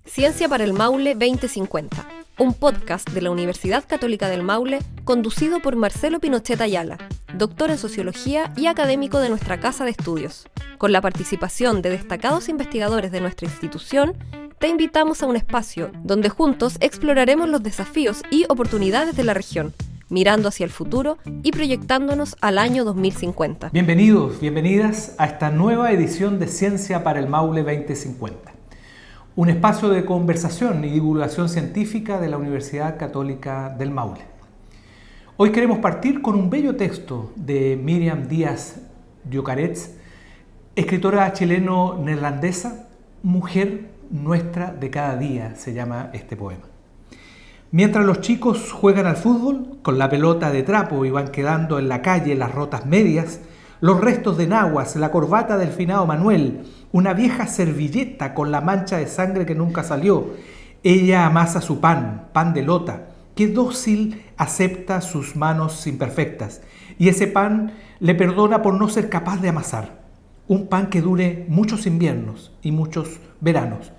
Ciencia para el Maule 2050, un podcast de la Universidad Católica del Maule conducido por Marcelo Pinochet Ayala, doctor en Sociología y académico de nuestra Casa de Estudios. Con la participación de destacados investigadores de nuestra institución, te invitamos a un espacio donde juntos exploraremos los desafíos y oportunidades de la región, mirando hacia el futuro y proyectándonos al año 2050. Bienvenidos, bienvenidas a esta nueva edición de Ciencia para el Maule 2050. Un espacio de conversación y divulgación científica de la Universidad Católica del Maule. Hoy queremos partir con un bello texto de Míriam Díaz Llocaretz, escritora chileno-neerlandesa, Mujer nuestra de cada día, se llama este poema. Mientras los chicos juegan al fútbol con la pelota de trapo y van quedando en la calle las rotas medias, los restos de enaguas, la corbata del finado Manuel, una vieja servilleta con la mancha de sangre que nunca salió. Ella amasa su pan de lota, que dócil acepta sus manos imperfectas, y ese pan le perdona por no ser capaz de amasar. Un pan que dure muchos inviernos y muchos veranos,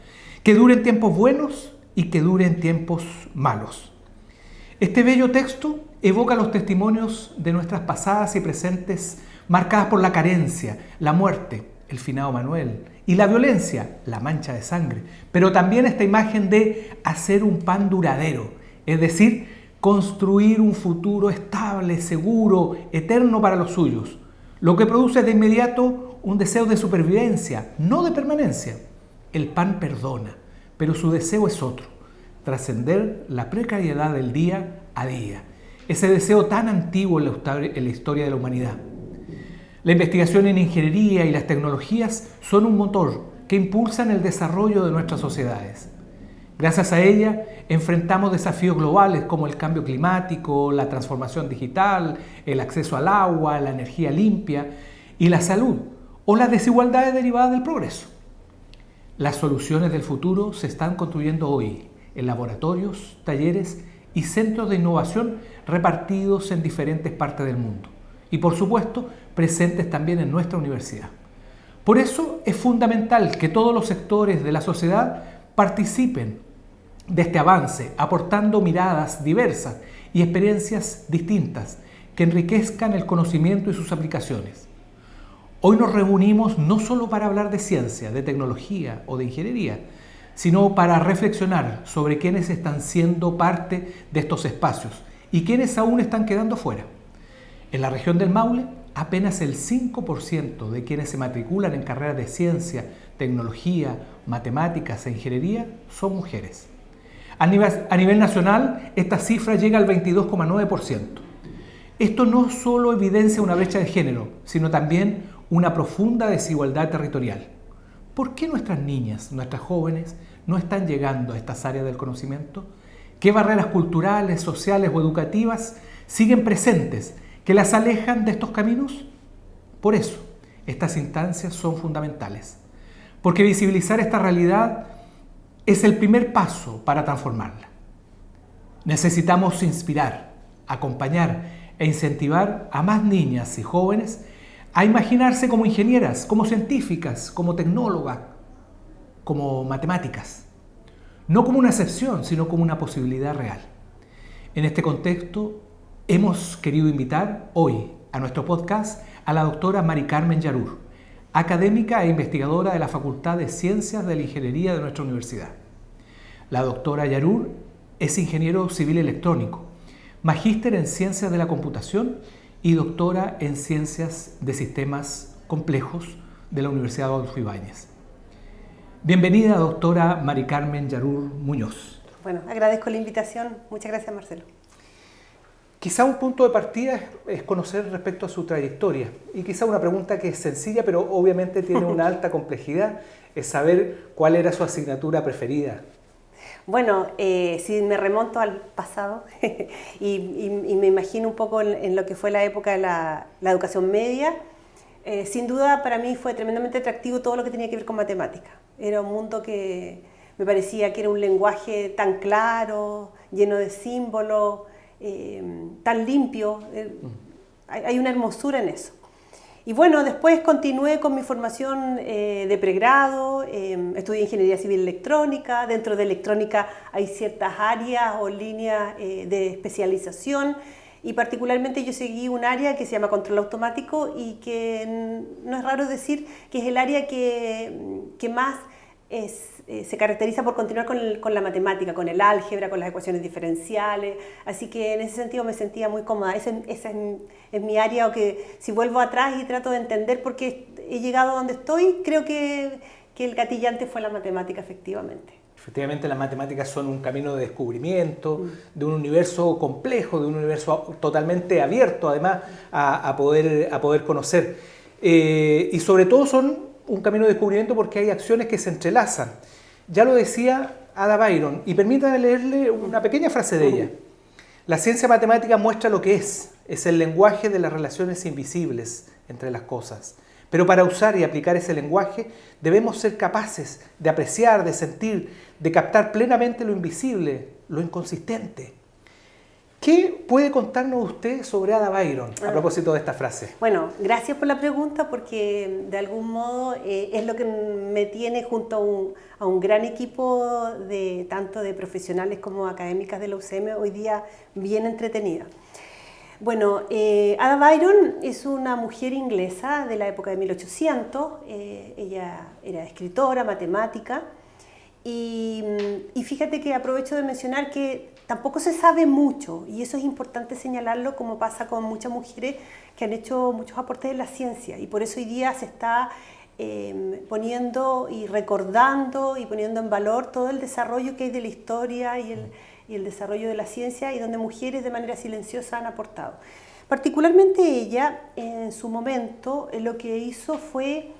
que dure en tiempos buenos y que dure en tiempos malos. Este bello texto evoca los testimonios de nuestras pasadas y presentes marcadas por la carencia, la muerte, el finado Manuel, y la violencia, la mancha de sangre, pero también esta imagen de hacer un pan duradero, es decir, construir un futuro estable, seguro, eterno para los suyos, lo que produce de inmediato un deseo de supervivencia, no de permanencia. El pan perdona, pero su deseo es otro, trascender la precariedad del día a día, ese deseo tan antiguo en la historia de la humanidad. La investigación en ingeniería y las tecnologías son un motor que impulsan el desarrollo de nuestras sociedades. Gracias a ella enfrentamos desafíos globales como el cambio climático, la transformación digital, el acceso al agua, la energía limpia y la salud, o las desigualdades derivadas del progreso. Las soluciones del futuro se están construyendo hoy en laboratorios, talleres y centros de innovación repartidos en diferentes partes del mundo. Y por supuesto, presentes también en nuestra universidad. Por eso es fundamental que todos los sectores de la sociedad participen de este avance, aportando miradas diversas y experiencias distintas que enriquezcan el conocimiento y sus aplicaciones. Hoy nos reunimos no solo para hablar de ciencia, de tecnología o de ingeniería, sino para reflexionar sobre quiénes están siendo parte de estos espacios y quiénes aún están quedando fuera. En la región del Maule, apenas el 5% de quienes se matriculan en carreras de ciencia, tecnología, matemáticas e ingeniería son mujeres. A nivel nacional, esta cifra llega al 22,9%. Esto no solo evidencia una brecha de género, sino también una profunda desigualdad territorial. ¿Por qué nuestras niñas, nuestras jóvenes, no están llegando a estas áreas del conocimiento? ¿Qué barreras culturales, sociales o educativas siguen presentes que las alejan de estos caminos? Por eso, estas instancias son fundamentales, porque visibilizar esta realidad es el primer paso para transformarla. Necesitamos inspirar, acompañar e incentivar a más niñas y jóvenes a imaginarse como ingenieras, como científicas, como tecnólogas, como matemáticas. No como una excepción, sino como una posibilidad real. En este contexto, hemos querido invitar hoy a nuestro podcast a la doctora Mari Carmen Yarur, académica e investigadora de la Facultad de Ciencias de la Ingeniería de nuestra universidad. La doctora Yarur es ingeniero civil electrónico, magíster en Ciencias de la Computación y doctora en Ciencias de Sistemas Complejos de la Universidad Adolfo Ibáñez. Bienvenida, doctora Mari Carmen Yarur Muñoz. Bueno, agradezco la invitación. Muchas gracias, Marcelo. Quizá un punto de partida es conocer respecto a su trayectoria, y quizá una pregunta que es sencilla pero obviamente tiene una alta complejidad, es saber cuál era su asignatura preferida. Bueno, si me remonto al pasado y me imagino un poco en lo que fue la época de la educación media, sin duda para mí fue tremendamente atractivo todo lo que tenía que ver con matemática. Era un mundo que me parecía que era un lenguaje tan claro, lleno de símbolos, tan limpio, hay una hermosura en eso. Y bueno, después continué con mi formación de pregrado, estudié Ingeniería Civil Electrónica. Dentro de electrónica hay ciertas áreas o líneas de especialización, y particularmente yo seguí un área que se llama control automático, y que no es raro decir que es el área que más se caracteriza por continuar con la matemática, con el álgebra, con las ecuaciones diferenciales. Así que en ese sentido me sentía muy cómoda. Esa es mi área, o que si vuelvo atrás y trato de entender por qué he llegado a donde estoy, creo que el gatillante fue la matemática, efectivamente. Efectivamente, las matemáticas son un camino de descubrimiento, de un universo complejo, de un universo totalmente abierto, además, a poder conocer. Y sobre todo son un camino de descubrimiento porque hay acciones que se entrelazan. Ya lo decía Ada Byron, y permítanme leerle una pequeña frase de ella. La ciencia matemática muestra lo que es el lenguaje de las relaciones invisibles entre las cosas. Pero para usar y aplicar ese lenguaje debemos ser capaces de apreciar, de sentir, de captar plenamente lo invisible, lo inconsistente. ¿Qué puede contarnos usted sobre Ada Byron a propósito de esta frase? Bueno, gracias por la pregunta, porque de algún modo es lo que me tiene junto a un gran equipo tanto de profesionales como académicas de la UCM hoy día bien entretenida. Bueno, Ada Byron es una mujer inglesa de la época de 1800. Ella era escritora, matemática, y fíjate que aprovecho de mencionar que tampoco se sabe mucho, y eso es importante señalarlo, como pasa con muchas mujeres que han hecho muchos aportes en la ciencia, y por eso hoy día se está poniendo y recordando y poniendo en valor todo el desarrollo que hay de la historia y el desarrollo de la ciencia, y donde mujeres de manera silenciosa han aportado. Particularmente ella, en su momento, lo que hizo fue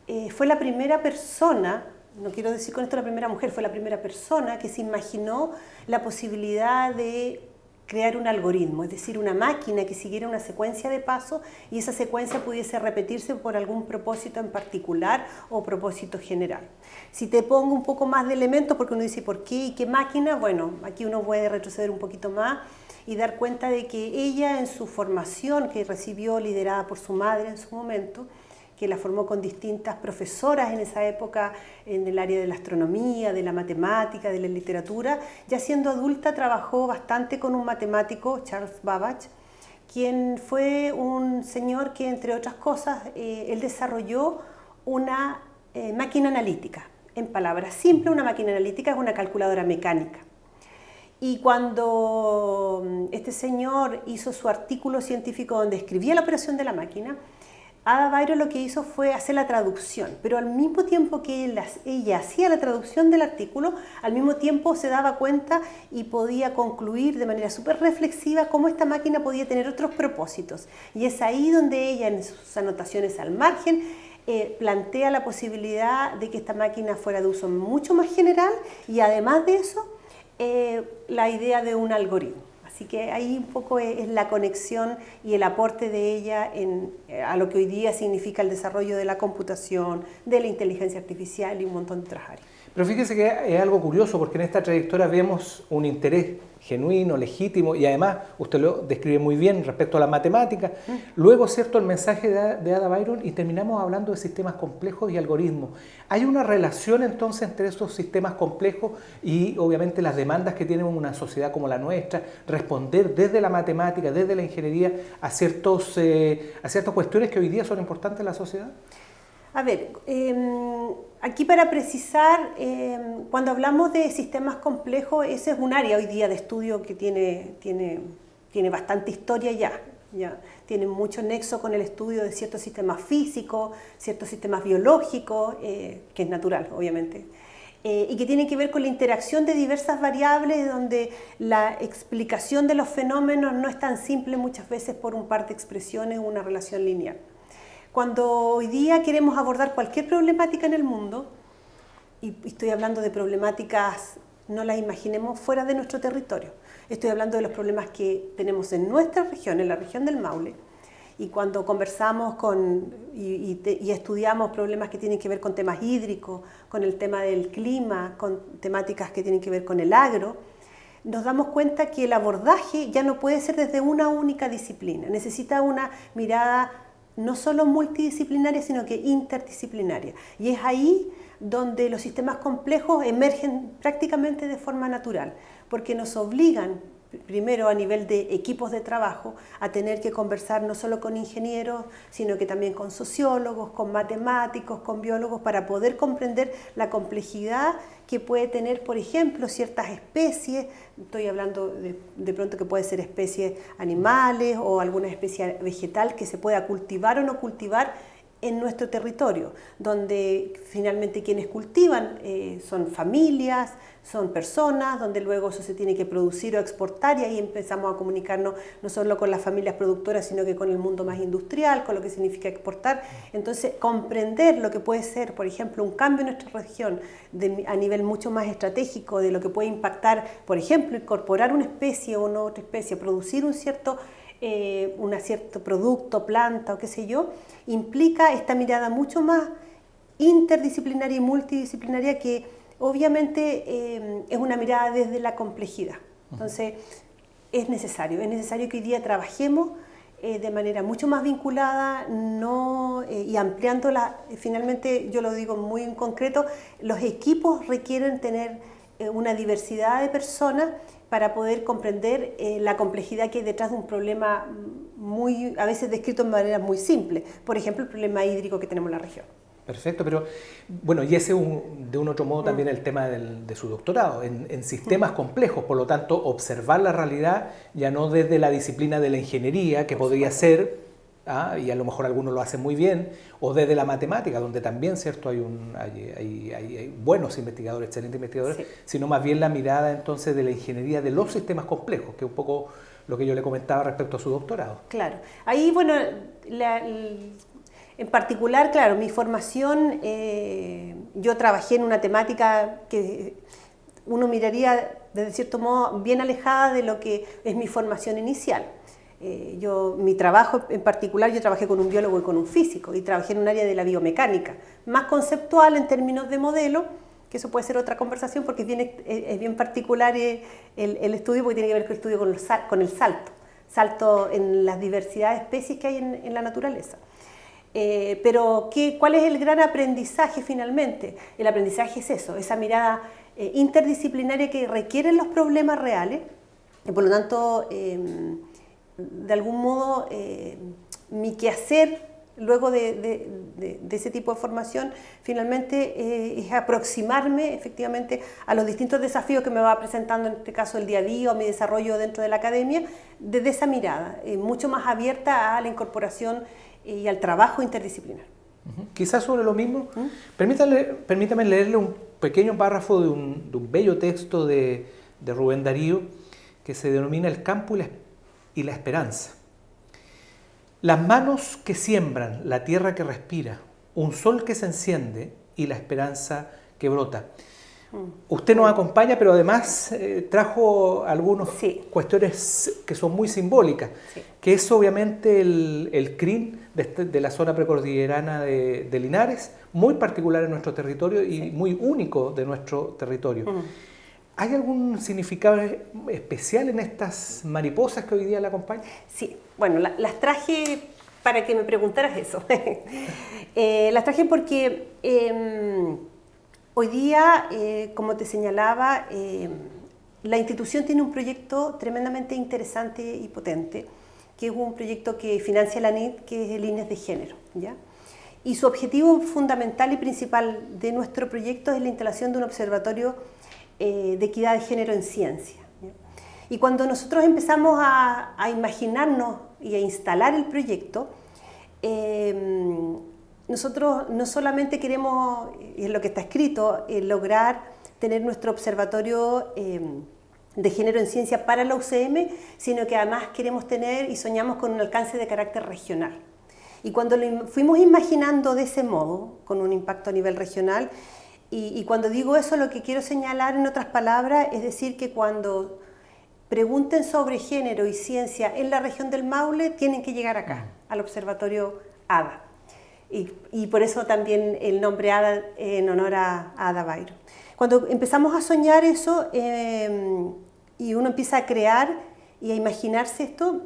la primera persona, no quiero decir con esto la primera mujer, fue la primera persona que se imaginó la posibilidad de crear un algoritmo, es decir, una máquina que siguiera una secuencia de pasos y esa secuencia pudiese repetirse por algún propósito en particular o propósito general. Si te pongo un poco más de elementos, porque uno dice ¿por qué y qué máquina? Bueno, aquí uno puede retroceder un poquito más y dar cuenta de que ella, en su formación que recibió liderada por su madre en su momento, que la formó con distintas profesoras en esa época en el área de la astronomía, de la matemática, de la literatura. Ya siendo adulta trabajó bastante con un matemático, Charles Babbage, quien fue un señor que, entre otras cosas, él desarrolló una máquina analítica. En palabras simples, una máquina analítica es una calculadora mecánica. Y cuando este señor hizo su artículo científico donde escribía la operación de la máquina, Ada Byron lo que hizo fue hacer la traducción, pero al mismo tiempo que ella hacía la traducción del artículo, al mismo tiempo se daba cuenta y podía concluir de manera súper reflexiva cómo esta máquina podía tener otros propósitos. Y es ahí donde ella, en sus anotaciones al margen, plantea la posibilidad de que esta máquina fuera de uso mucho más general, y además de eso, la idea de un algoritmo. Así que ahí un poco es la conexión y el aporte de ella a lo que hoy día significa el desarrollo de la computación, de la inteligencia artificial y un montón de otras áreas. Pero fíjese que es algo curioso, porque en esta trayectoria vemos un interés genuino, legítimo, y además usted lo describe muy bien respecto a la matemática. Luego, cierto, el mensaje de Ada Byron, y terminamos hablando de sistemas complejos y algoritmos. ¿Hay una relación entonces entre esos sistemas complejos y obviamente las demandas que tiene una sociedad como la nuestra, responder desde la matemática, desde la ingeniería a ciertas cuestiones que hoy día son importantes en la sociedad? A ver, aquí para precisar, cuando hablamos de sistemas complejos, ese es un área hoy día de estudio que tiene bastante historia ya. Tiene mucho nexo con el estudio de ciertos sistemas físicos, ciertos sistemas biológicos, que es natural, obviamente, y que tienen que ver con la interacción de diversas variables, donde la explicación de los fenómenos no es tan simple muchas veces por un par de expresiones o una relación lineal. Cuando hoy día queremos abordar cualquier problemática en el mundo, y estoy hablando de problemáticas, no las imaginemos fuera de nuestro territorio, estoy hablando de los problemas que tenemos en nuestra región, en la región del Maule, y cuando conversamos y estudiamos problemas que tienen que ver con temas hídricos, con el tema del clima, con temáticas que tienen que ver con el agro, nos damos cuenta que el abordaje ya no puede ser desde una única disciplina, necesita una mirada no solo multidisciplinaria, sino que interdisciplinaria. Y es ahí donde los sistemas complejos emergen prácticamente de forma natural, porque nos obligan, primero a nivel de equipos de trabajo, a tener que conversar no solo con ingenieros, sino que también con sociólogos, con matemáticos, con biólogos, para poder comprender la complejidad que puede tener, por ejemplo, ciertas especies. Estoy hablando de pronto que puede ser especies animales o alguna especie vegetal que se pueda cultivar o no cultivar en nuestro territorio, donde finalmente quienes cultivan son familias, son personas, donde luego eso se tiene que producir o exportar, y ahí empezamos a comunicarnos no solo con las familias productoras, sino que con el mundo más industrial, con lo que significa exportar. Entonces, comprender lo que puede ser, por ejemplo, un cambio en nuestra región a nivel mucho más estratégico, de lo que puede impactar, por ejemplo, incorporar una especie o una otra especie, producir un cierto producto, planta o qué sé yo, implica esta mirada mucho más interdisciplinaria y multidisciplinaria, que obviamente es una mirada desde la complejidad. Entonces es necesario que hoy día trabajemos de manera mucho más vinculada, y ampliándola. Finalmente, yo lo digo muy en concreto, los equipos requieren tener una diversidad de personas para poder comprender la complejidad que hay detrás de un problema a veces descrito de manera muy simple. Por ejemplo, el problema hídrico que tenemos en la región. Perfecto, pero bueno, y ese de un otro modo también el tema de su doctorado, en sistemas complejos, por lo tanto, observar la realidad ya no desde la disciplina de la ingeniería, que podría ser, y a lo mejor algunos lo hacen muy bien, o desde la matemática, donde también, ¿cierto?, hay buenos investigadores, excelentes investigadores, sí, sino más bien la mirada entonces de la ingeniería de los sistemas complejos, que es un poco lo que yo le comentaba respecto a su doctorado. Claro, ahí, bueno, en particular, claro, mi formación, yo trabajé en una temática que uno miraría, de cierto modo, bien alejada de lo que es mi formación inicial. Mi trabajo en particular, yo trabajé con un biólogo y con un físico, y trabajé en un área de la biomecánica, más conceptual en términos de modelo, que eso puede ser otra conversación porque es bien particular el estudio, porque tiene que ver con el estudio con el salto en las diversidades de especies que hay en la naturaleza. Pero ¿cuál es el gran aprendizaje finalmente? El aprendizaje es eso, esa mirada interdisciplinaria que requieren los problemas reales, y por lo tanto, de algún modo, mi quehacer luego de ese tipo de formación finalmente es aproximarme efectivamente a los distintos desafíos que me va presentando, en este caso el día a día o mi desarrollo dentro de la academia, desde esa mirada, mucho más abierta a la incorporación y al trabajo interdisciplinar. Quizás sobre lo mismo, permítame leerle un pequeño párrafo de un bello texto de Rubén Darío que se denomina El campo y la esperanza. Las manos que siembran, la tierra que respira, un sol que se enciende y la esperanza que brota. Usted nos acompaña, pero además trajo algunas cuestiones que son muy simbólicas, que es obviamente el CRIN de la zona precordillerana de Linares, muy particular en nuestro territorio y muy único de nuestro territorio. ¿Hay algún significado especial en estas mariposas que hoy día la acompañan? Sí, bueno, las traje para que me preguntaras eso. Las traje porque hoy día, como te señalaba, la institución tiene un proyecto tremendamente interesante y potente, que es un proyecto que financia la ANIT, que es Líneas de Género, ¿ya? Y su objetivo fundamental y principal de nuestro proyecto es la instalación de un observatorio de equidad de género en ciencia, ¿ya? Y cuando nosotros empezamos a imaginarnos y a instalar el proyecto, nosotros no solamente queremos, y es lo que está escrito, lograr tener nuestro observatorio de género en ciencia para la UCM, sino que además queremos tener y soñamos con un alcance de carácter regional. Y cuando lo fuimos imaginando de ese modo, con un impacto a nivel regional, y cuando digo eso, lo que quiero señalar en otras palabras es decir que cuando pregunten sobre género y ciencia en la región del Maule, tienen que llegar acá, al Observatorio ADA. Y por eso también el nombre ADA en honor a Ada Byron. Cuando empezamos a soñar eso y uno empieza a crear y a imaginarse esto,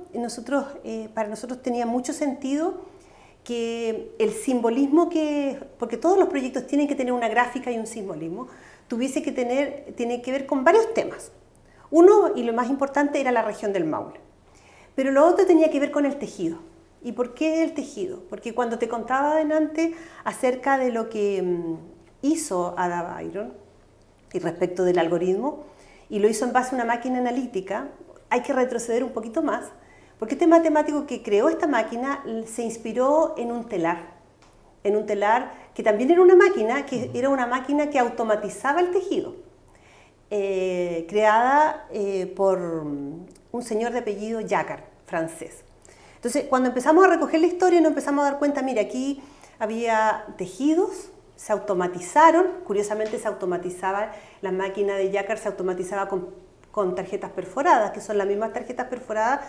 para nosotros tenía mucho sentido que el simbolismo porque todos los proyectos tienen que tener una gráfica y un simbolismo, tiene que ver con varios temas. Uno, y lo más importante, era la región del Maule. Pero lo otro tenía que ver con el tejido. ¿Y por qué el tejido? Porque cuando te contaba adelante acerca de lo que hizo Ada Byron y respecto del algoritmo, y lo hizo en base a una máquina analítica, hay que retroceder un poquito más, porque este matemático que creó esta máquina se inspiró en un telar que también era una máquina que automatizaba el tejido, creada por un señor de apellido Jacquard, francés. Entonces, cuando empezamos a recoger la historia, nos empezamos a dar cuenta, mira, aquí había tejidos, se automatizaron, curiosamente la máquina de Jacquard se automatizaba con tarjetas perforadas, que son las mismas tarjetas perforadas,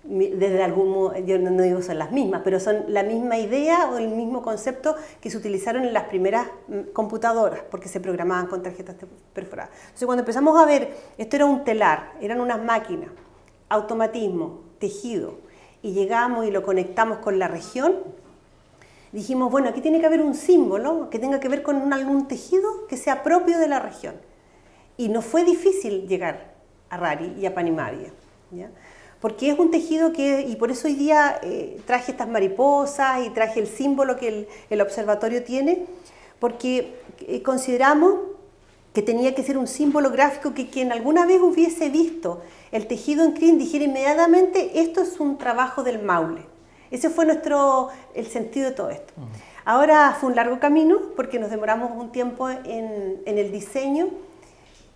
desde algún modo, yo no digo son las mismas, pero son la misma idea o el mismo concepto que se utilizaron en las primeras computadoras, porque se programaban con tarjetas perforadas. Entonces, cuando empezamos a ver, esto era un telar, eran unas máquinas, automatismo, tejido, y llegamos y lo conectamos con la región, dijimos, bueno, aquí tiene que haber un símbolo que tenga que ver con algún tejido que sea propio de la región. Y no fue difícil llegar a Rari y a Panimadia, ¿ya? Porque es un tejido y por eso hoy día traje estas mariposas y traje el símbolo que el observatorio tiene, porque consideramos que tenía que ser un símbolo gráfico que quien alguna vez hubiese visto el tejido en CRIN dijera inmediatamente, esto es un trabajo del Maule. Ese fue el sentido de todo esto. Ahora fue un largo camino porque nos demoramos un tiempo en el diseño,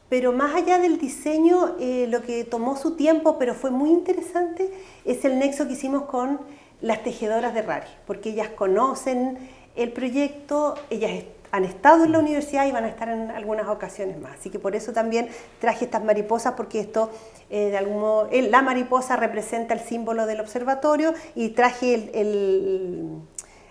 pero más allá del diseño, lo que tomó su tiempo, pero fue muy interesante, es el nexo que hicimos con las tejedoras de Rari, porque ellas conocen el proyecto, ellas han estado en la universidad y van a estar en algunas ocasiones más. Así que por eso también traje estas mariposas, porque esto, de algún modo, la mariposa representa el símbolo del observatorio, y traje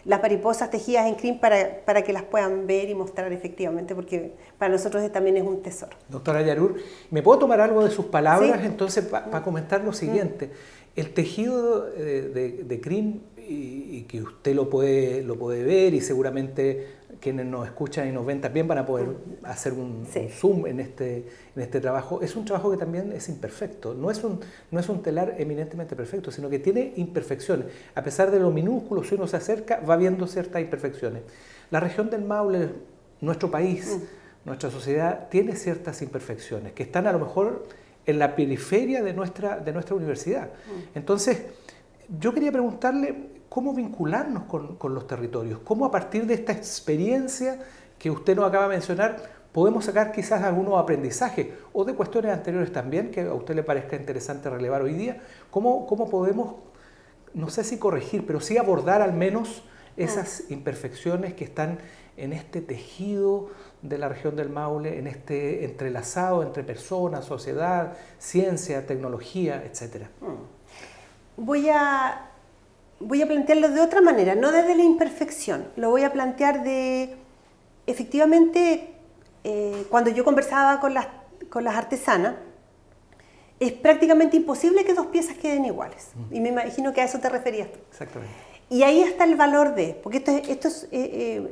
las mariposas tejidas en CRIN para que las puedan ver y mostrar efectivamente, porque para nosotros también es un tesoro. Doctora Yarur, ¿me puedo tomar algo de sus palabras? ¿Sí? Entonces, para comentar lo siguiente. El tejido de CRIN, y que usted lo puede ver, y seguramente quienes nos escuchan y nos ven también van a poder hacer un zoom en este trabajo. Es un trabajo que también es imperfecto, no es un telar eminentemente perfecto, sino que tiene imperfecciones. A pesar de lo minúsculo, si uno se acerca, va viendo ciertas imperfecciones. La región del Maule, nuestro país, nuestra sociedad, tiene ciertas imperfecciones que están a lo mejor en la periferia de nuestra universidad. Entonces, yo quería preguntarle cómo vincularnos con los territorios, cómo a partir de esta experiencia que usted nos acaba de mencionar podemos sacar quizás algunos aprendizajes o de cuestiones anteriores también que a usted le parezca interesante relevar hoy día, cómo podemos, no sé si corregir, pero sí abordar al menos esas imperfecciones que están en este tejido de la región del Maule, en este entrelazado entre personas, sociedad, ciencia, tecnología, etc. Voy a plantearlo de otra manera, no desde la imperfección, lo voy a plantear efectivamente, cuando yo conversaba con las artesanas, es prácticamente imposible que dos piezas queden iguales, y me imagino que a eso te referías tú. Exactamente. Y ahí está el valor porque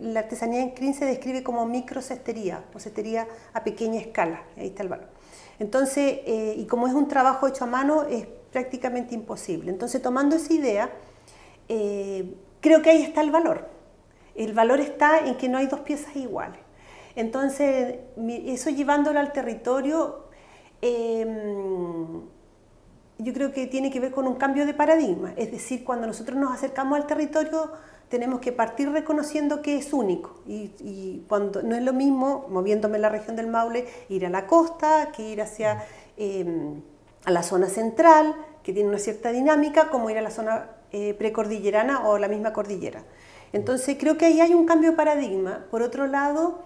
la artesanía en CRIN se describe como microcestería, o cestería a pequeña escala, ahí está el valor. Entonces, y como es un trabajo hecho a mano, es prácticamente imposible. Entonces, tomando esa idea, creo que ahí está el valor. El valor está en que no hay dos piezas iguales. Entonces, eso llevándolo al territorio, yo creo que tiene que ver con un cambio de paradigma. Es decir, cuando nosotros nos acercamos al territorio, tenemos que partir reconociendo que es único. Y cuando no es lo mismo, moviéndome en la región del Maule, ir a la costa, que ir hacia a la zona central, que tiene una cierta dinámica, como ir a la zona precordillerana o la misma cordillera. Entonces creo que ahí hay un cambio de paradigma. Por otro lado,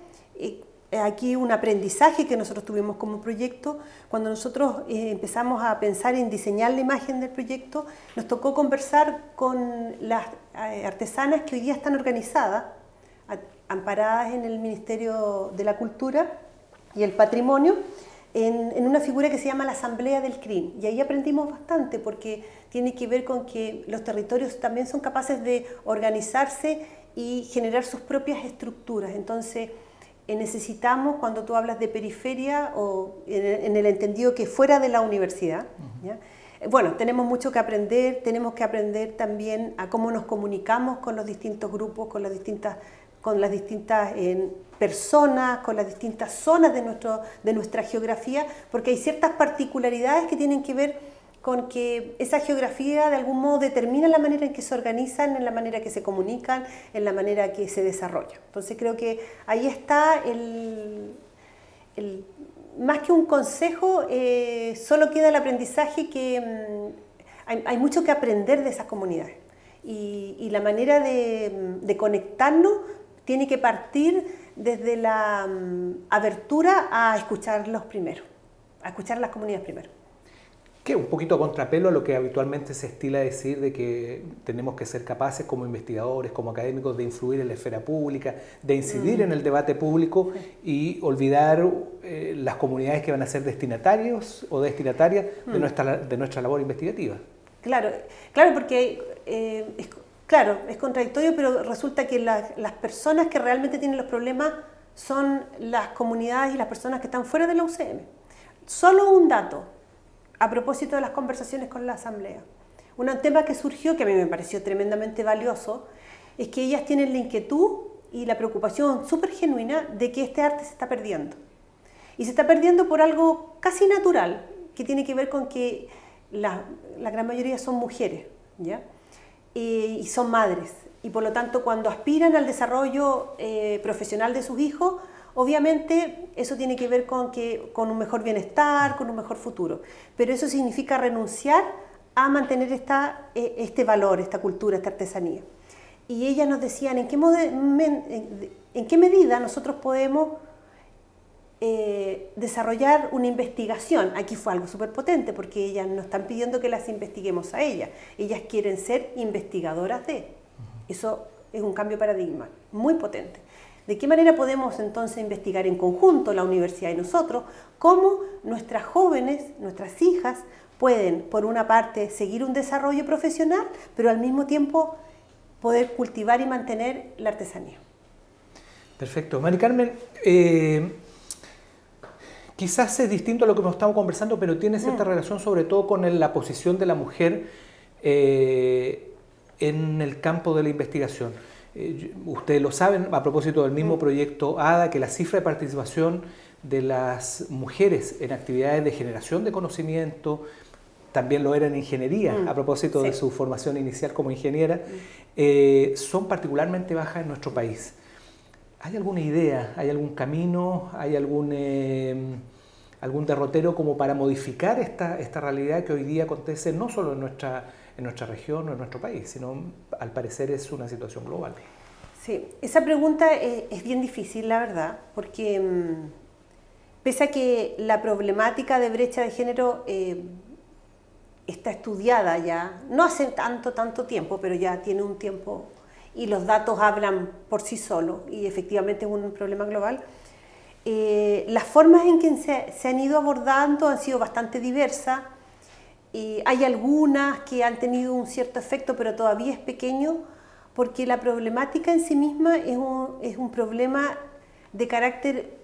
aquí un aprendizaje que nosotros tuvimos como proyecto, cuando nosotros empezamos a pensar en diseñar la imagen del proyecto, nos tocó conversar con las artesanas que hoy día están organizadas, amparadas en el Ministerio de la Cultura y el Patrimonio, en una figura que se llama la Asamblea del CRIN. Y ahí aprendimos bastante porque tiene que ver con que los territorios también son capaces de organizarse y generar sus propias estructuras. Entonces, necesitamos, cuando tú hablas de periferia o en el entendido que fuera de la universidad, ¿ya? Bueno, tenemos mucho que aprender, tenemos que aprender también a cómo nos comunicamos con los distintos grupos, con las distintas personas, con las distintas zonas de nuestra geografía, porque hay ciertas particularidades que tienen que ver con que esa geografía de algún modo determina la manera en que se organizan, en la manera que se comunican, en la manera que se desarrollan. Entonces creo que ahí está más que un consejo, solo queda el aprendizaje que hay mucho que aprender de esas comunidades y la manera de conectarnos tiene que partir desde la abertura a escucharlos primero, a escuchar las comunidades primero. Que un poquito a contrapelo a lo que habitualmente se estila decir de que tenemos que ser capaces como investigadores, como académicos, de influir en la esfera pública, de incidir en el debate público y olvidar las comunidades que van a ser destinatarios o destinatarias de nuestra labor investigativa. Claro, porque es contradictorio, pero resulta que las personas que realmente tienen los problemas son las comunidades y las personas que están fuera de la UCM. Solo un dato. A propósito de las conversaciones con la Asamblea. Un tema que surgió, que a mí me pareció tremendamente valioso, es que ellas tienen la inquietud y la preocupación súper genuina de que este arte se está perdiendo. Y se está perdiendo por algo casi natural, que tiene que ver con que la gran mayoría son mujeres, ¿ya? Y son madres. Y por lo tanto, cuando aspiran al desarrollo profesional de sus hijos, obviamente eso tiene que ver con un mejor bienestar, con un mejor futuro, pero eso significa renunciar a mantener este valor, esta cultura, esta artesanía. Y ellas nos decían en qué medida nosotros podemos desarrollar una investigación. Aquí fue algo súper potente porque ellas no están pidiendo que las investiguemos a ellas quieren ser investigadoras de. Eso es un cambio de paradigma muy potente. ¿De qué manera podemos entonces investigar en conjunto, la universidad y nosotros, cómo nuestras jóvenes, nuestras hijas, pueden, por una parte, seguir un desarrollo profesional, pero al mismo tiempo poder cultivar y mantener la artesanía? Perfecto. Mari Carmen, quizás es distinto a lo que hemos estado conversando, pero tiene cierta relación sobre todo con la posición de la mujer en el campo de la investigación. Ustedes lo saben, a propósito del mismo proyecto ADA, que la cifra de participación de las mujeres en actividades de generación de conocimiento, también lo era en ingeniería, a propósito de su formación inicial como ingeniera, son particularmente bajas en nuestro país. ¿Hay alguna idea, hay algún camino, hay algún derrotero como para modificar esta realidad que hoy día acontece no solo en nuestra región o en nuestro país, sino al parecer es una situación global? Sí, esa pregunta es bien difícil, la verdad, porque pese a que la problemática de brecha de género está estudiada ya, no hace tanto tiempo, pero ya tiene un tiempo y los datos hablan por sí solos y efectivamente es un problema global, las formas en que se han ido abordando han sido bastante diversas. Hay algunas que han tenido un cierto efecto, pero todavía es pequeño, porque la problemática en sí misma es un problema de carácter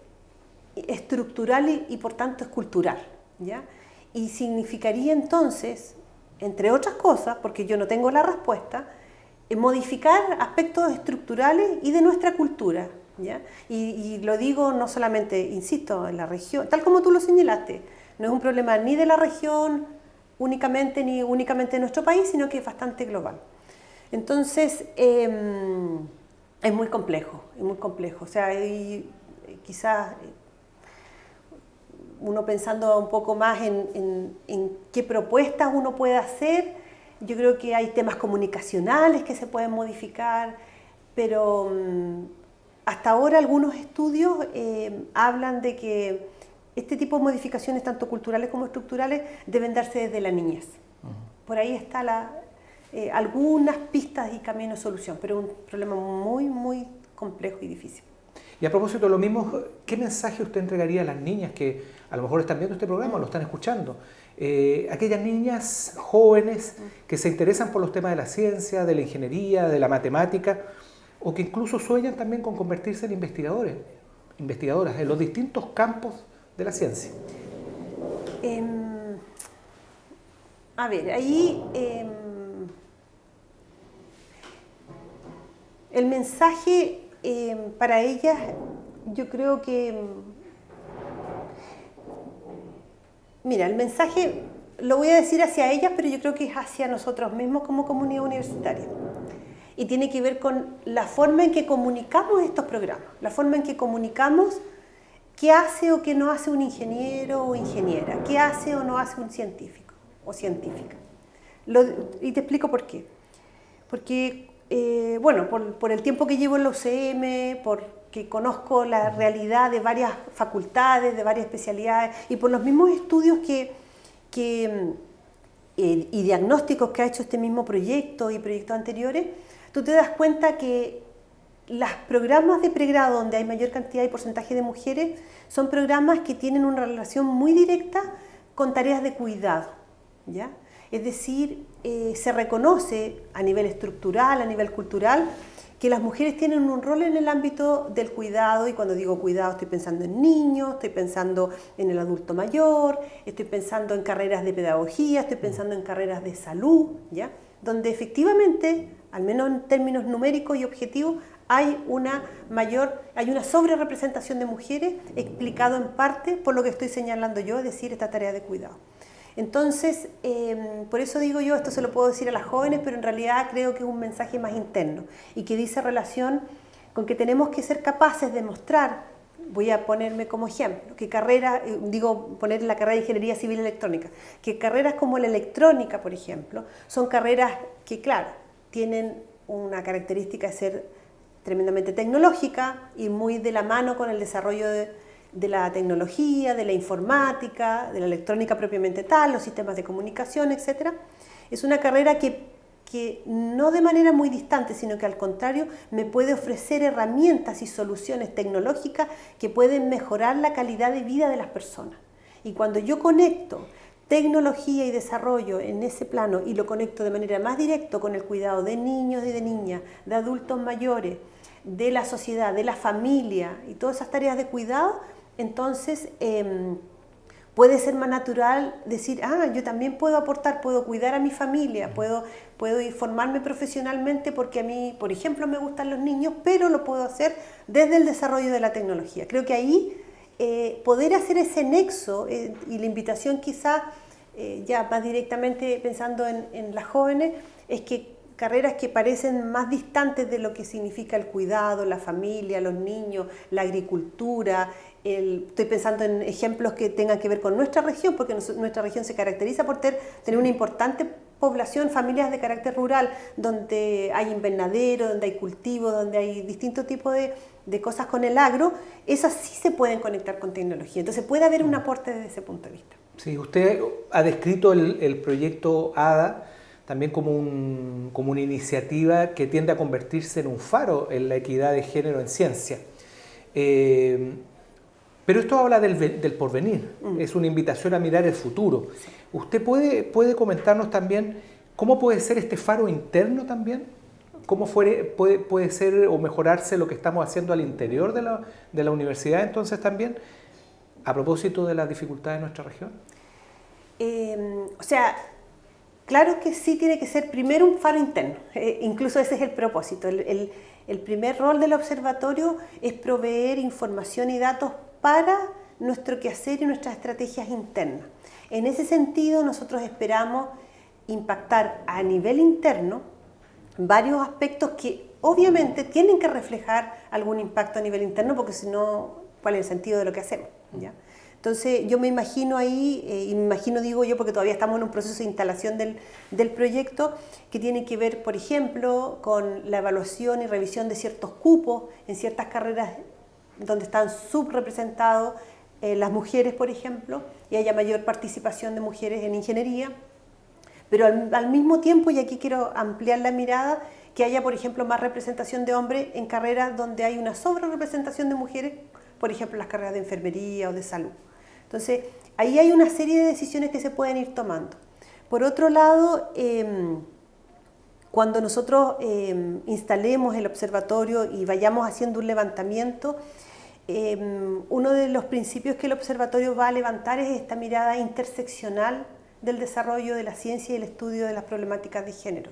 estructural y por tanto es cultural, ¿ya? Y significaría entonces, entre otras cosas, porque yo no tengo la respuesta, modificar aspectos estructurales y de nuestra cultura, ¿ya? Y lo digo no solamente, insisto, en la región, tal como tú lo señalaste, no es un problema ni de la región, ni únicamente de nuestro país, sino que es bastante global. Entonces, es muy complejo. O sea, quizás uno pensando un poco más en qué propuestas uno puede hacer, yo creo que hay temas comunicacionales que se pueden modificar, pero hasta ahora algunos estudios hablan de que este tipo de modificaciones, tanto culturales como estructurales, deben darse desde la niñez. Por ahí están algunas pistas y caminos de solución, pero es un problema muy, muy complejo y difícil. Y a propósito de lo mismo, ¿qué mensaje usted entregaría a las niñas que a lo mejor están viendo este programa o lo están escuchando? Aquellas niñas jóvenes que se interesan por los temas de la ciencia, de la ingeniería, de la matemática, o que incluso sueñan también con convertirse en investigadoras en los distintos campos de la ciencia. A ver, ahí el mensaje para ellas, yo creo que, mira, el mensaje lo voy a decir hacia ellas, pero yo creo que es hacia nosotros mismos como comunidad universitaria. Y tiene que ver con la forma en que comunicamos estos programas, la forma en que comunicamos qué hace o qué no hace un ingeniero o ingeniera, qué hace o no hace un científico o científica. Y te explico por qué. Porque, bueno, por el tiempo que llevo en la UCM, porque conozco la realidad de varias facultades, de varias especialidades, y por los mismos estudios y diagnósticos que ha hecho este mismo proyecto y proyectos anteriores, tú te das cuenta que los programas de pregrado donde hay mayor cantidad y porcentaje de mujeres son programas que tienen una relación muy directa con tareas de cuidado, ¿ya? Es decir, se reconoce a nivel estructural, a nivel cultural, que las mujeres tienen un rol en el ámbito del cuidado, y cuando digo cuidado estoy pensando en niños, estoy pensando en el adulto mayor, estoy pensando en carreras de pedagogía, estoy pensando en carreras de salud, ¿ya? Donde efectivamente, al menos en términos numéricos y objetivos, hay una sobrerepresentación de mujeres, explicado en parte por lo que estoy señalando yo, es decir, esta tarea de cuidado. Entonces, por eso digo yo, esto se lo puedo decir a las jóvenes, pero en realidad creo que es un mensaje más interno y que dice relación con que tenemos que ser capaces de mostrar, voy a ponerme como ejemplo, que poner la carrera de Ingeniería Civil Electrónica, que carreras como la electrónica, por ejemplo, son carreras que, claro, tienen una característica de ser tremendamente tecnológica y muy de la mano con el desarrollo de la tecnología, de la informática, de la electrónica propiamente tal, los sistemas de comunicación, etc. Es una carrera que no de manera muy distante, sino que al contrario me puede ofrecer herramientas y soluciones tecnológicas que pueden mejorar la calidad de vida de las personas. Y cuando yo conecto tecnología y desarrollo en ese plano y lo conecto de manera más directa con el cuidado de niños y de niñas, de adultos mayores, de la sociedad, de la familia y todas esas tareas de cuidado, entonces puede ser más natural decir, yo también puedo aportar, puedo cuidar a mi familia, puedo formarme profesionalmente porque a mí, por ejemplo, me gustan los niños, pero lo puedo hacer desde el desarrollo de la tecnología. Creo que ahí poder hacer ese nexo y la invitación quizá ya más directamente pensando en las jóvenes es que carreras que parecen más distantes de lo que significa el cuidado, la familia, los niños, la agricultura. Estoy pensando en ejemplos que tengan que ver con nuestra región, porque nuestra región se caracteriza por tener una importante población, familias de carácter rural, donde hay invernadero, donde hay cultivo, donde hay distintos tipos de cosas con el agro. Esas sí se pueden conectar con tecnología. Entonces puede haber un aporte desde ese punto de vista. Sí, usted ha descrito el proyecto ADA también como una iniciativa que tiende a convertirse en un faro en la equidad de género en ciencia. Pero esto habla del porvenir, es una invitación a mirar el futuro. Sí. ¿Usted puede comentarnos también cómo puede ser este faro interno también? ¿Cómo puede ser o mejorarse lo que estamos haciendo al interior de la universidad entonces también, a propósito de las dificultades de nuestra región? Claro que sí tiene que ser primero un faro interno, incluso ese es el propósito. El primer rol del observatorio es proveer información y datos para nuestro quehacer y nuestras estrategias internas. En ese sentido, nosotros esperamos impactar a nivel interno varios aspectos que obviamente tienen que reflejar algún impacto a nivel interno, porque si no, ¿cuál es el sentido de lo que hacemos? ¿Ya? Entonces yo me imagino ahí, y me imagino digo yo porque todavía estamos en un proceso de instalación del proyecto, que tiene que ver, por ejemplo, con la evaluación y revisión de ciertos cupos en ciertas carreras donde están subrepresentados las mujeres, por ejemplo, y haya mayor participación de mujeres en ingeniería. Pero al mismo tiempo, y aquí quiero ampliar la mirada, que haya, por ejemplo, más representación de hombres en carreras donde hay una sobrerepresentación de mujeres, por ejemplo, las carreras de enfermería o de salud. Entonces, ahí hay una serie de decisiones que se pueden ir tomando. Por otro lado, cuando nosotros instalemos el observatorio y vayamos haciendo un levantamiento, uno de los principios que el observatorio va a levantar es esta mirada interseccional del desarrollo de la ciencia y el estudio de las problemáticas de género,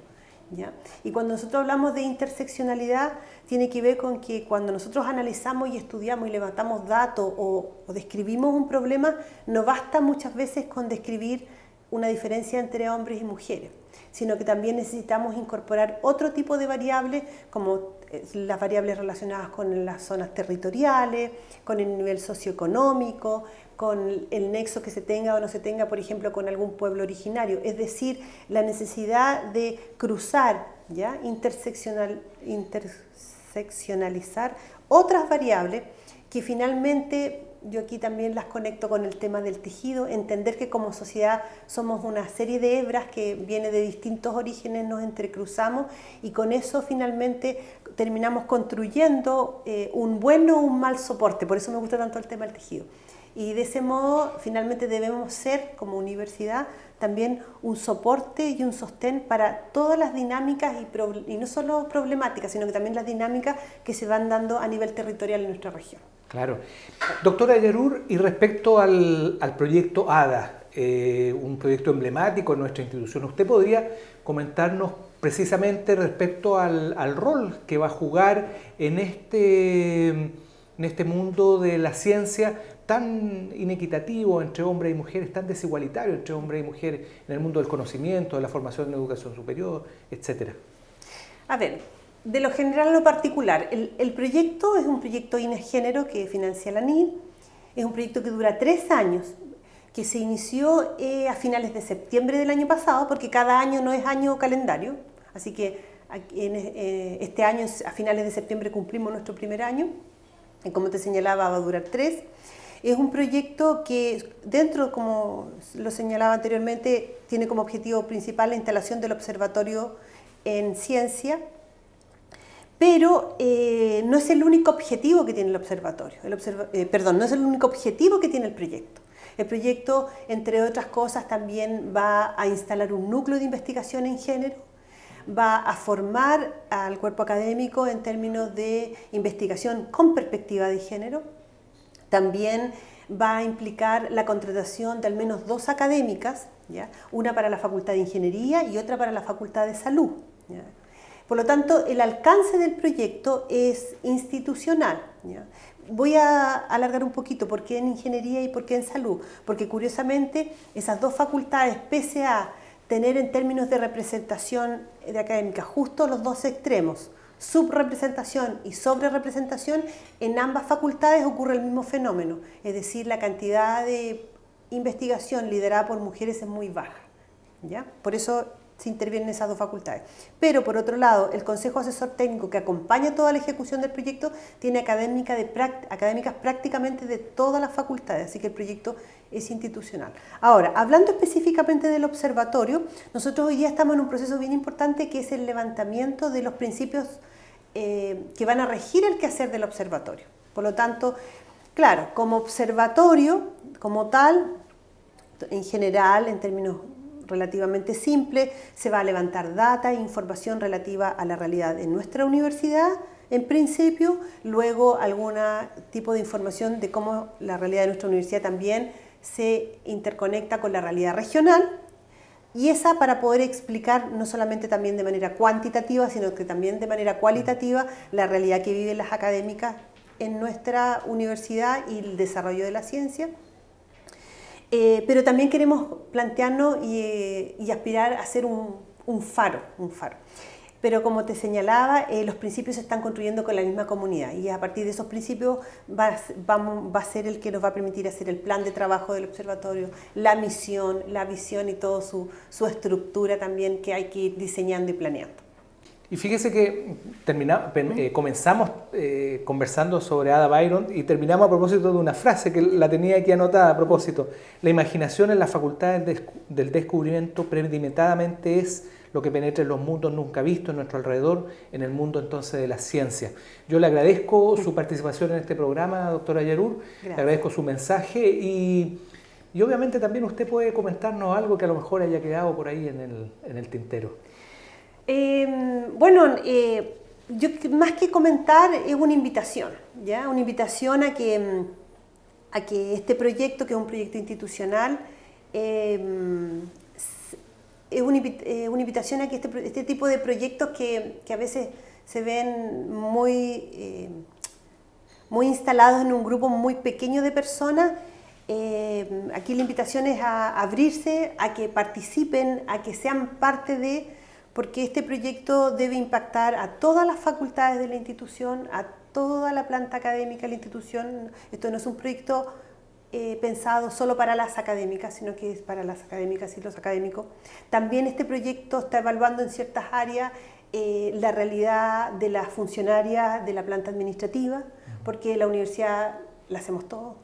¿ya? Y cuando nosotros hablamos de interseccionalidad, tiene que ver con que cuando nosotros analizamos y estudiamos y levantamos datos o describimos un problema, no basta muchas veces con describir una diferencia entre hombres y mujeres, sino que también necesitamos incorporar otro tipo de variables, como las variables relacionadas con las zonas territoriales, con el nivel socioeconómico, con el nexo que se tenga o no se tenga, por ejemplo, con algún pueblo originario. Es decir, la necesidad de cruzar, ¿ya? Interseccionalizar otras variables que finalmente yo aquí también las conecto con el tema del tejido, entender que como sociedad somos una serie de hebras que viene de distintos orígenes, nos entrecruzamos y con eso finalmente terminamos construyendo un bueno o un mal soporte. Por eso me gusta tanto el tema del tejido. Y de ese modo finalmente debemos ser como universidad también un soporte y un sostén para todas las dinámicas y no solo problemáticas, sino que también las dinámicas que se van dando a nivel territorial en nuestra región. Claro. Doctora Yarur, y respecto al proyecto ADA, un proyecto emblemático en nuestra institución, ¿usted podría comentarnos precisamente respecto al rol que va a jugar en este mundo de la ciencia tan inequitativo entre hombres y mujeres, tan desigualitario entre hombres y mujeres en el mundo del conocimiento, de la formación en educación superior, etcétera? A ver, de lo general a lo particular, el proyecto es un proyecto INESgénero que financia la ANID, es un proyecto que dura 3 años, que se inició a finales de septiembre del año pasado, porque cada año no es año calendario, así que este año a finales de septiembre cumplimos nuestro primer año, y como te señalaba va a durar 3. Es un proyecto que dentro, como lo señalaba anteriormente, tiene como objetivo principal la instalación del observatorio en ciencia, pero no es el único objetivo que tiene el observatorio, no es el único objetivo que tiene el proyecto. El proyecto, entre otras cosas, también va a instalar un núcleo de investigación en género, va a formar al cuerpo académico en términos de investigación con perspectiva de género, también va a implicar la contratación de al menos 2 académicas, ¿ya? Una para la Facultad de Ingeniería y otra para la Facultad de Salud, ¿ya? Por lo tanto, el alcance del proyecto es institucional, ¿ya? Voy a alargar un poquito por qué en Ingeniería y por qué en Salud, porque curiosamente esas 2 facultades, pese a tener en términos de representación de académica justo los 2 extremos, subrepresentación y sobrerepresentación, en ambas facultades ocurre el mismo fenómeno, es decir, la cantidad de investigación liderada por mujeres es muy baja, ¿ya? Por eso se intervienen esas 2 facultades. Pero por otro lado, el Consejo Asesor Técnico que acompaña toda la ejecución del proyecto tiene académicas prácticamente de todas las facultades, así que el proyecto es institucional. Ahora, hablando específicamente del observatorio, nosotros hoy día estamos en un proceso bien importante que es el levantamiento de los principios que van a regir el quehacer del observatorio. Por lo tanto, claro, como observatorio, como tal, en general, en términos relativamente simples, se va a levantar data e información relativa a la realidad en nuestra universidad, en principio, luego algún tipo de información de cómo la realidad de nuestra universidad también se interconecta con la realidad regional, y esa para poder explicar no solamente también de manera cuantitativa, sino que también de manera cualitativa la realidad que viven las académicas en nuestra universidad y el desarrollo de la ciencia. Pero también queremos plantearnos y aspirar a ser un faro. Pero como te señalaba, los principios se están construyendo con la misma comunidad y a partir de esos principios va a ser el que nos va a permitir hacer el plan de trabajo del observatorio, la misión, la visión y toda su estructura también que hay que ir diseñando y planeando. Y fíjese que comenzamos conversando sobre Ada Byron y terminamos a propósito de una frase que la tenía aquí anotada a propósito. La imaginación en la facultad del descubrimiento premeditadamente es lo que penetra en los mundos nunca vistos en nuestro alrededor, en el mundo entonces de la ciencia. Yo le agradezco su participación en este programa, doctora Yarur, le agradezco su mensaje y obviamente también usted puede comentarnos algo que a lo mejor haya quedado por ahí en el tintero. Yo más que comentar es una invitación, ¿ya? Una invitación a que este proyecto, que es un proyecto institucional, es una invitación a que este tipo de proyectos que a veces se ven muy instalados en un grupo muy pequeño de personas, aquí la invitación es a abrirse, a que participen, a que sean parte de, porque este proyecto debe impactar a todas las facultades de la institución, a toda la planta académica de la institución. Esto no es un proyecto pensado solo para las académicas, sino que es para las académicas y los académicos. También este proyecto está evaluando en ciertas áreas la realidad de las funcionarias de la planta administrativa, porque la universidad la hacemos todos.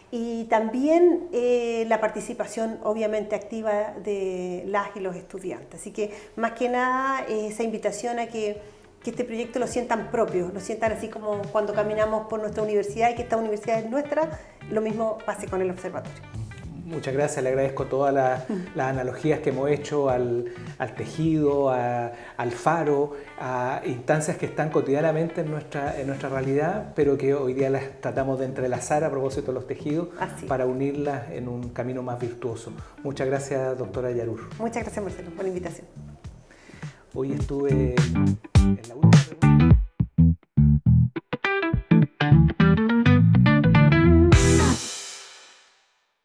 Y también la participación obviamente activa de las y los estudiantes. Así que más que nada esa invitación a que este proyecto lo sientan propio, lo sientan así como cuando caminamos por nuestra universidad y que esta universidad es nuestra, lo mismo pase con el observatorio. Muchas gracias, le agradezco todas las analogías que hemos hecho al tejido, al faro, a instancias que están cotidianamente en nuestra realidad, pero que hoy día las tratamos de entrelazar a propósito de los tejidos para unirlas en un camino más virtuoso. Muchas gracias, doctora Yarur. Muchas gracias, Marcelo, por la invitación. Hoy estuve en la